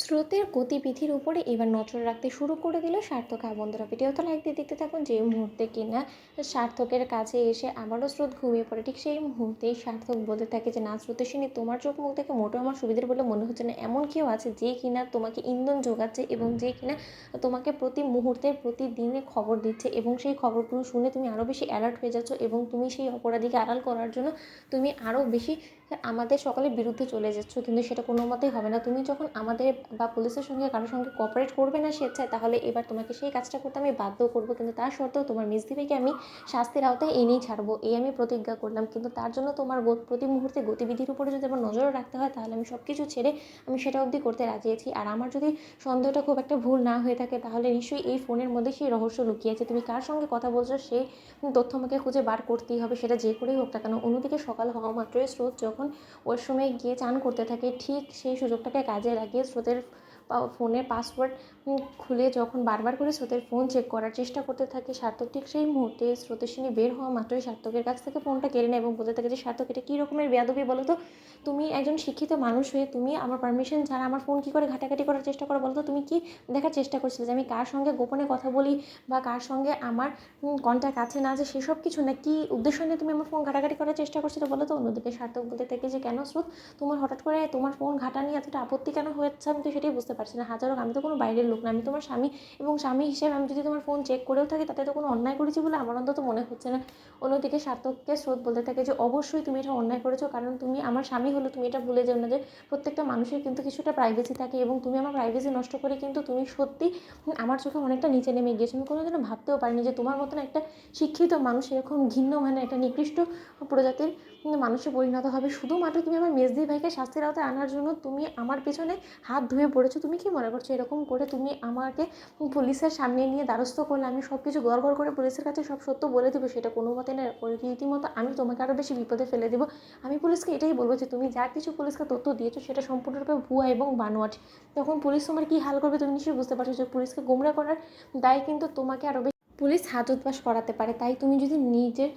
স্রোতের গতিবিধির উপরে এবার নজর রাখতে শুরু করে দিল সার্থক। আর বন্ধুরা, ভিডিওটা লাইক দিয়ে দেখতে থাকুন। যে মুহূর্তে কিনা সার্থকের কাছে এসে আবারও স্রোত ঘুমিয়ে পড়ে, ঠিক সেই মুহূর্তেই সার্থক বলতে থাকে যে না স্রোতস্বিনী, তোমার চোখ মুখ দেখে মোটেও আমার সুবিধার বলে মনে হচ্ছে না। এমন কেউ আছে যে কিনা তোমাকে ইন্ধন যোগাচ্ছে এবং যে কিনা তোমাকে প্রতি মুহূর্তে প্রতিদিনে খবর দিচ্ছে, এবং সেই খবরগুলো শুনে তুমি আরও বেশি অ্যালার্ট হয়ে যাচ্ছ এবং তুমি সেই অপরাধীকে আড়াল করার জন্য তুমি আরও বেশি আমাদের সকলের বিরুদ্ধে চলে যাচ্ছ। কিন্তু সেটা কোনো মতেই হবে না। তুমি যখন আমাদের বা পুলিশের সঙ্গে কারোর সঙ্গে কোঅপারেট করবে না স্বেচ্ছায়, তাহলে এবার তোমাকে সেই কাজটা করতে আমি বাধ্য করবো। কিন্তু তার সত্ত্বেও তোমার মিসবিহেভিয়ারকে আমি শাস্তির আওতায় এনেই ছাড়বো, এই আমি প্রতিজ্ঞা করলাম। কিন্তু তার জন্য তোমার প্রতি মুহূর্তে গতিবিধির উপরে যদি আমার নজর রাখতে হয়, তাহলে আমি সব কিছু ছেড়ে আমি সেটা অবধি করতে রাজি আছি। আর আমার যদি সন্দেহটা খুব একটা ভুল না হয়ে থাকে, তাহলে নিশ্চয়ই এই ফোনের মধ্যে সেই রহস্য লুকিয়ে আছে। তুমি কার সঙ্গে কথা বলছো সেই তথ্য আমাকে খুঁজে বার করতেই হবে, সেটা যে করেই হোক না কেন। অন্যদিকে সকাল হওয়া মাত্রই স্রোত যখন ওয়াশরুমে গিয়ে চান করতে থাকে, ঠিক সেই সুযোগটাকে কাজে লাগিয়ে স্রোতের ফোনের পাসওয়ার্ড খুলে যখন বারবার করে স্রোতের ফোন চেক করার চেষ্টা করতে থাকে সার্থক, ঠিক সেই মুহূর্তে স্রোতস্বিনী বের হওয়া মাত্রই সার্থকের কাছ থেকে ফোনটা কেড়ে নেয় এবং বলতে থাকে যে সার্থক, এটা কী রকমের বেয়াদবি বলো তো? তুমি একজন শিক্ষিত মানুষ হয়ে তুমি আমার পারমিশন ছাড়া আমার ফোন কী করে ঘাটাঘাটি করার চেষ্টা করো বলো তো? তুমি কি দেখার চেষ্টা করছিলে যে আমি কার সঙ্গে গোপনে কথা বলি বা কার সঙ্গে আমার কন্ট্যাক্ট আছে না আছে সেসব কিছু? না কি উদ্দেশ্য নিয়ে তুমি আমার ফোন ঘাটাঘাটি করার চেষ্টা করছিলে বলো তো? অন্যদিকে সার্থক বলতে থাকে যে কেন স্রোত, তোমার হঠাৎ করে তোমার ফোন ঘাটা নিয়ে এতটা আপত্তি কেন হয়েছে? আমি তো সেটাই বুঝতে পারছি না। হাজার হোক, আমি তো কোনো বাইরের লোক না, আমি তোমার স্বামী, এবং স্বামী হিসেবে আমি যদি তোমার ফোন চেক করেও থাকি, তাতে তো কোনো অন্যায় করেছি বলে আমার অন্তত মনে হচ্ছে না। অন্যদিকে সার্থককে স্রোত বলতে থাকে যে অবশ্যই তুমি এটা অন্যায় করেছো, কারণ তুমি আমার স্বামী হলে তুমি এটা ভুলে যাও না যে প্রত্যেকটা মানুষের কিন্তু কিছুটা প্রাইভেসি থাকে, এবং তুমি আমার প্রাইভেসি নষ্ট করে কিন্তু তুমি সত্যি আমার চোখে অনেকটা নিচে নেমে গিয়েছো। আমি কোনোদিনও ভাবতেও পারিনি যে তোমার মতন একটা শিক্ষিত মানুষ এরকম ঘিন্ন, মানে একটা নিকৃষ্ট প্রজাতির মানুষে পরিণত হবে শুধুমাত্র তুমি আমার মেজদি ভাইকে শাস্তির আওতায় আনার জন্য। তুমি আমার পেছনে হাত ধুয়ে পড়েছো। তুমি কি মনে করছো এরকম করে তুমি আমাকে পুলিশের সামনে নিয়ে দ্বারস্থ করলে আমি সব কিছু গড় করে পুলিশের কাছে সব সত্য বলে দেবো? সেটা কোনো মতে না। রীতিমতো আমি তোমাকে আরও বেশি বিপদে ফেলে দেবো। আমি পুলিশকে এটাই বলবো যে তুমি যা কিছু পুলিশকে তথ্য দিয়েছো সেটা সম্পূর্ণরূপে ভুয়া এবং বানোয়াট। তখন পুলিশ তোমার কী হাল করবে তুমি নিশ্চয়ই বুঝতে পারছো। যে পুলিশকে গোমরা করার দায় কিন্তু তোমাকে আরও পুলিশ হাজতবাস করাতে পারে। তাই তুমি যদি নিজের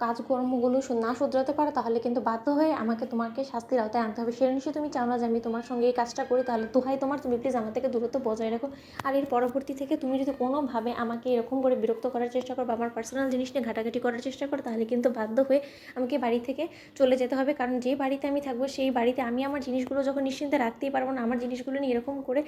কাজকর্মগুলো না শুধরাতে পারো, তাহলে কিন্তু বাধ্য হয়ে তোমাকে শাস্তির আওতায় আনতে হবে। সেটা নিশ্চয়ই তুমি চাও না যে আমি তোমার সঙ্গে এই কাজটা করি। তাহলে দোহাই তোমার, তুমি প্লিজ আমার থেকে দূরত্ব বজায় রাখো। আর এর পরবর্তী থেকে তুমি যদি কোনোভাবে আমাকে এরকম করে বিরক্ত করার চেষ্টা করো বা আমার পার্সোনাল জিনিস নিয়ে ঘাটাঘাটি করার চেষ্টা করো, তাহলে কিন্তু বাধ্য হয়ে আমাকে বাড়ি থেকে চলে যেতে হবে। কারণ যে বাড়িতে আমি থাকবো সেই বাড়িতে আমি আমার জিনিসগুলো যখন নিশ্চিন্তে রাখতেই পারবো না, আমার জিনিসগুলো নিয়ে এরকম করে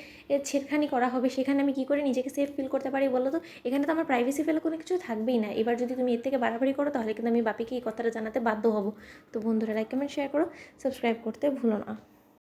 ছেড়খানি করা হবে, সেখানে আমি কী করে নিজেকে সেফ ফিল করতে পারি বলো তো? এখানে তো আমার প্রাইভেসি ফেলে কোনো কিছু থাকবেই না। এবার যদি তুমি এর থেকে বাড়াবাড়ি করো, তাহলে কিন্তু আমি বাপিকে এই কথাটা জানাতে বাধ্য হব। তো বন্ধুরা, লাইক কমেন্ট শেয়ার করো, সাবস্ক্রাইব করতে ভুলো না।